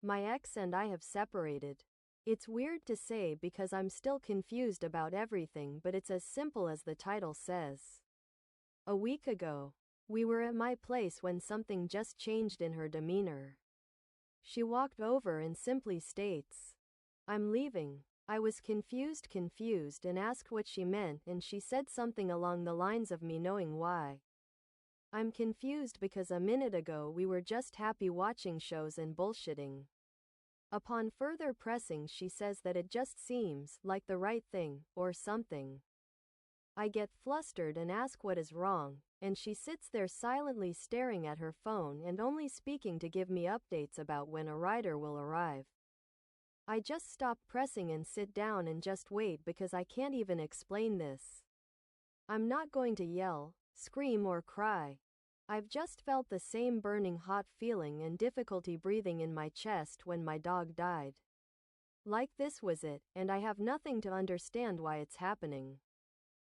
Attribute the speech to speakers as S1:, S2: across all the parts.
S1: My ex and I have separated. It's weird to say because I'm still confused about everything, but it's as simple as the title says. A week ago, we were at my place when something just changed in her demeanor. She walked over and simply states, "I'm leaving." I was confused and asked what she meant, and she said something along the lines of me knowing why. I'm confused because a minute ago we were just happy watching shows and bullshitting. Upon further pressing, she says that it just seems like the right thing, or something. I get flustered and ask what is wrong, and she sits there silently staring at her phone and only speaking to give me updates about when a rider will arrive. I just stop pressing and sit down and just wait because I can't even explain this. I'm not going to yell, scream or cry. I've just felt the same burning hot feeling and difficulty breathing in my chest when my dog died. Like this was it, and I have nothing to understand why it's happening.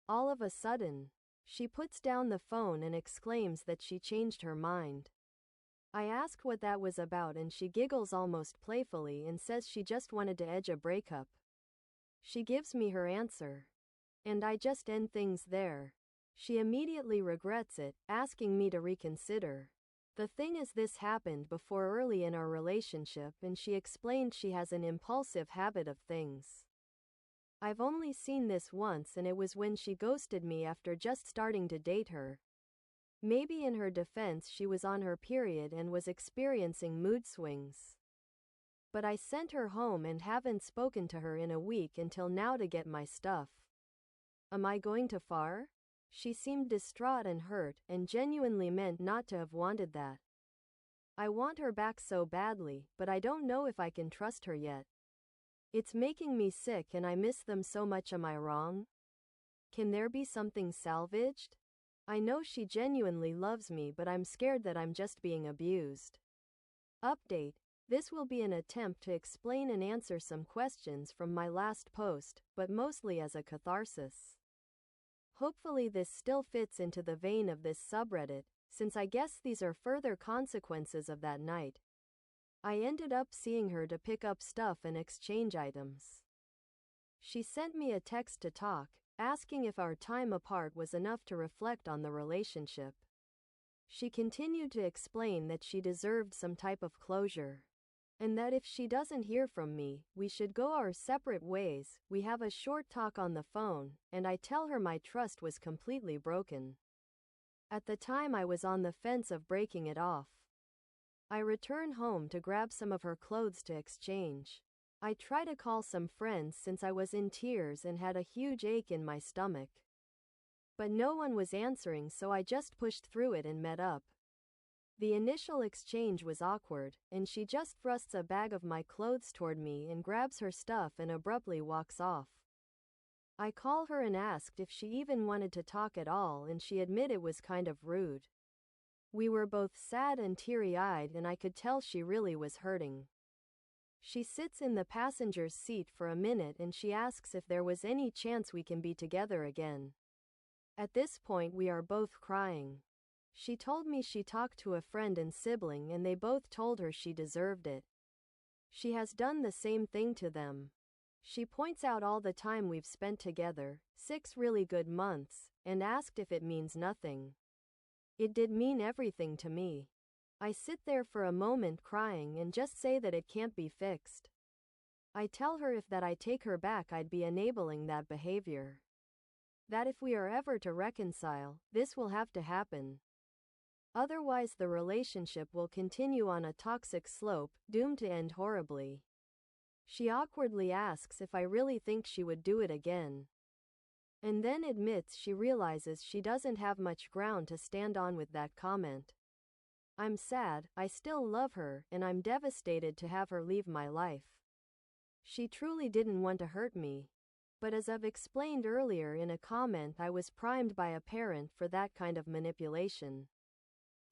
S1: All of a sudden, she puts down the phone and exclaims that she changed her mind. I ask what that was about and she giggles almost playfully and says she just wanted to edge a breakup. She gives me her answer. And I just end things there. She immediately regrets it, asking me to reconsider. The thing is, this happened before early in our relationship, and she explained she has an impulsive habit of things. I've only seen this once, and it was when she ghosted me after just starting to date her. Maybe in her defense, she was on her period and was experiencing mood swings. But I sent her home and haven't spoken to her in a week until now to get my stuff. Am I going too far? She seemed distraught and hurt, and genuinely meant not to have wanted that. I want her back so badly, but I don't know if I can trust her yet. It's making me sick and I miss them so much. Am I wrong? Can there be something salvaged? I know she genuinely loves me, but I'm scared that I'm just being abused. Update: this will be an attempt to explain and answer some questions from my last post, but mostly as a catharsis. Hopefully this still fits into the vein of this subreddit, since I guess these are further consequences of that night. I ended up seeing her to pick up stuff and exchange items. She sent me a text to talk, asking if our time apart was enough to reflect on the relationship. She continued to explain that she deserved some type of closure, and that if she doesn't hear from me, we should go our separate ways. We have a short talk on the phone, and I tell her my trust was completely broken. At the time I was on the fence of breaking it off. I return home to grab some of her clothes to exchange. I try to call some friends since I was in tears and had a huge ache in my stomach. But no one was answering, so I just pushed through it and met up. The initial exchange was awkward, and she just thrusts a bag of my clothes toward me and grabs her stuff and abruptly walks off. I call her and asked if she even wanted to talk at all, and she admitted it was kind of rude. We were both sad and teary-eyed, and I could tell she really was hurting. She sits in the passenger's seat for a minute and she asks if there was any chance we can be together again. At this point we are both crying. She told me she talked to a friend and sibling and they both told her she deserved it. She has done the same thing to them. She points out all the time we've spent together, 6 really good months, and asked if it means nothing. It did mean everything to me. I sit there for a moment crying and just say that it can't be fixed. I tell her if that I take her back I'd be enabling that behavior. That if we are ever to reconcile, this will have to happen. Otherwise the relationship will continue on a toxic slope, doomed to end horribly. She awkwardly asks if I really think she would do it again. And then admits she realizes she doesn't have much ground to stand on with that comment. I'm sad, I still love her, and I'm devastated to have her leave my life. She truly didn't want to hurt me. But as I've explained earlier in a comment, I was primed by a parent for that kind of manipulation.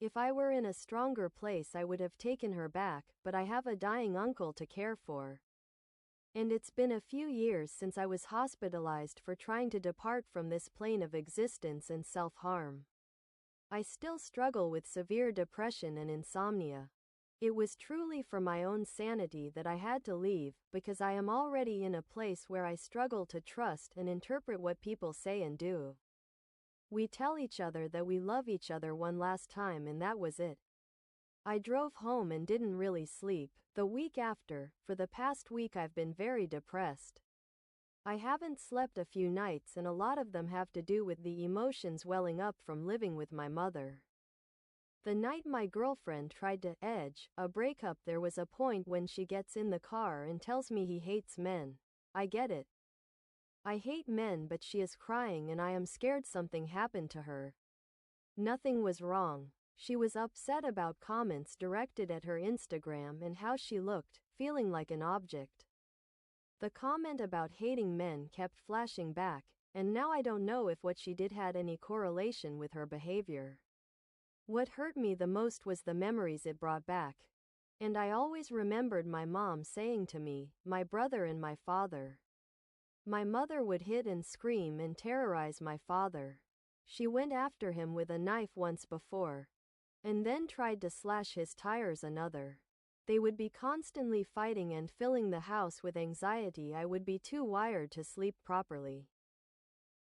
S1: If I were in a stronger place I would have taken her back, but I have a dying uncle to care for. And it's been a few years since I was hospitalized for trying to depart from this plane of existence and self-harm. I still struggle with severe depression and insomnia. It was truly for my own sanity that I had to leave, because I am already in a place where I struggle to trust and interpret what people say and do. We tell each other that we love each other one last time and that was it. I drove home and didn't really sleep. The week after, for the past week I've been very depressed. I haven't slept a few nights and a lot of them have to do with the emotions welling up from living with my mother. The night my girlfriend tried to edge a breakup, there was a point when she gets in the car and tells me he hates men. I get it. I hate men, but she is crying and I am scared something happened to her. Nothing was wrong. She was upset about comments directed at her Instagram and how she looked, feeling like an object. The comment about hating men kept flashing back, and now I don't know if what she did had any correlation with her behavior. What hurt me the most was the memories it brought back. And I always remembered my mom saying to me, my brother and my father. My mother would hit and scream and terrorize my father. She went after him with a knife once before, and then tried to slash his tires another. They would be constantly fighting and filling the house with anxiety. I would be too wired to sleep properly.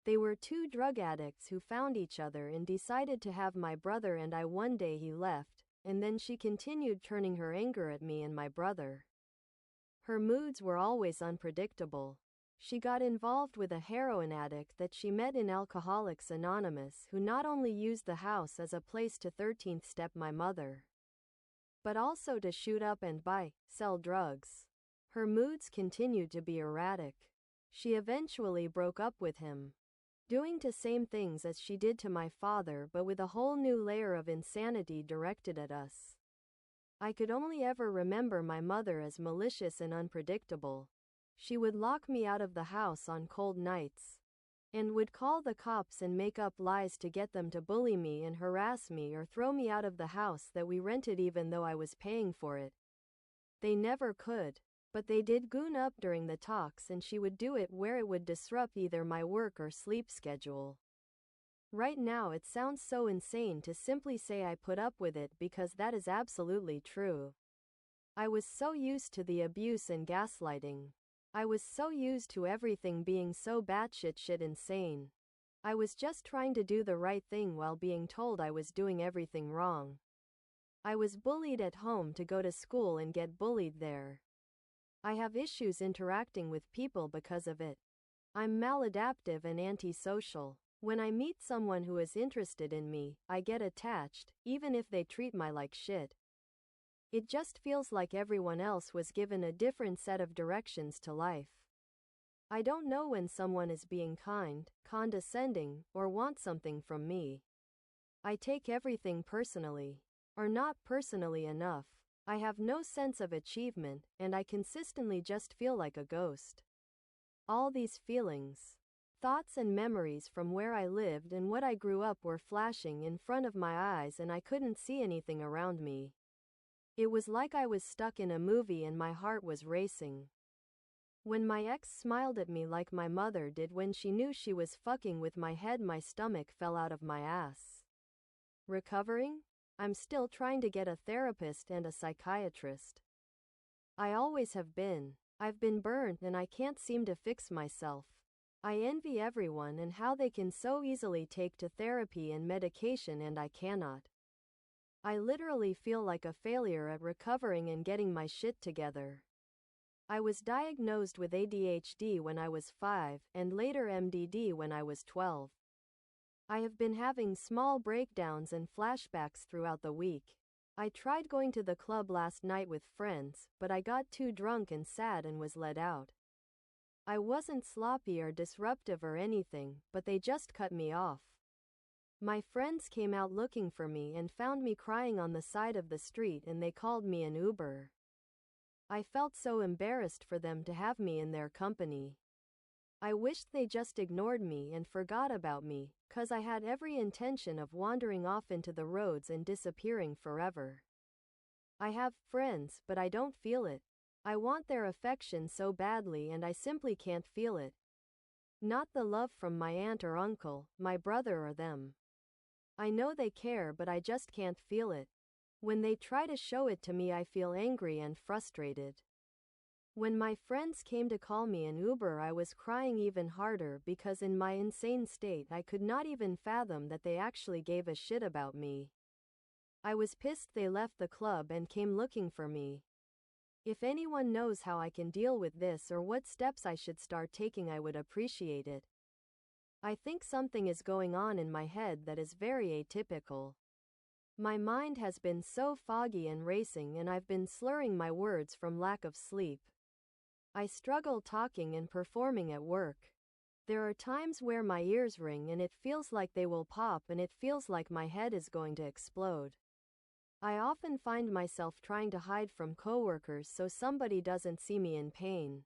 S1: They were two drug addicts who found each other and decided to have my brother and I. One day he left, and then she continued turning her anger at me and my brother. Her moods were always unpredictable. She got involved with a heroin addict that she met in Alcoholics Anonymous, who not only used the house as a place to 13th step my mother, but also to shoot up and sell drugs. Her moods continued to be erratic. She eventually broke up with him, doing the same things as she did to my father but with a whole new layer of insanity directed at us. I could only ever remember my mother as malicious and unpredictable. She would lock me out of the house on cold nights, and would call the cops and make up lies to get them to bully me and harass me or throw me out of the house that we rented even though I was paying for it. They never could. But they did goon up during the talks, and she would do it where it would disrupt either my work or sleep schedule. Right now it sounds so insane to simply say I put up with it because that is absolutely true. I was so used to the abuse and gaslighting. I was so used to everything being so batshit insane. I was just trying to do the right thing while being told I was doing everything wrong. I was bullied at home to go to school and get bullied there. I have issues interacting with people because of it. I'm maladaptive and antisocial. When I meet someone who is interested in me, I get attached, even if they treat me like shit. It just feels like everyone else was given a different set of directions to life. I don't know when someone is being kind, condescending, or wants something from me. I take everything personally. Or not personally enough. I have no sense of achievement, and I consistently just feel like a ghost. All these feelings, thoughts and memories from where I lived and what I grew up were flashing in front of my eyes and I couldn't see anything around me. It was like I was stuck in a movie and my heart was racing. When my ex smiled at me like my mother did when she knew she was fucking with my head, my stomach fell out of my ass. Recovering? I'm still trying to get a therapist and a psychiatrist. I always have been. I've been burnt and I can't seem to fix myself. I envy everyone and how they can so easily take to therapy and medication and I cannot. I literally feel like a failure at recovering and getting my shit together. I was diagnosed with ADHD when I was 5 and later MDD when I was 12. I have been having small breakdowns and flashbacks throughout the week. I tried going to the club last night with friends, but I got too drunk and sad and was let out. I wasn't sloppy or disruptive or anything, but they just cut me off. My friends came out looking for me and found me crying on the side of the street and they called me an Uber. I felt so embarrassed for them to have me in their company. I wished they just ignored me and forgot about me, 'cause I had every intention of wandering off into the roads and disappearing forever. I have friends, but I don't feel it. I want their affection so badly and I simply can't feel it. Not the love from my aunt or uncle, my brother or them. I know they care but I just can't feel it. When they try to show it to me, I feel angry and frustrated. When my friends came to call me an Uber, I was crying even harder because in my insane state I could not even fathom that they actually gave a shit about me. I was pissed they left the club and came looking for me. If anyone knows how I can deal with this or what steps I should start taking, I would appreciate it. I think something is going on in my head that is very atypical. My mind has been so foggy and racing, and I've been slurring my words from lack of sleep. I struggle talking and performing at work. There are times where my ears ring and it feels like they will pop, and it feels like my head is going to explode. I often find myself trying to hide from coworkers so somebody doesn't see me in pain.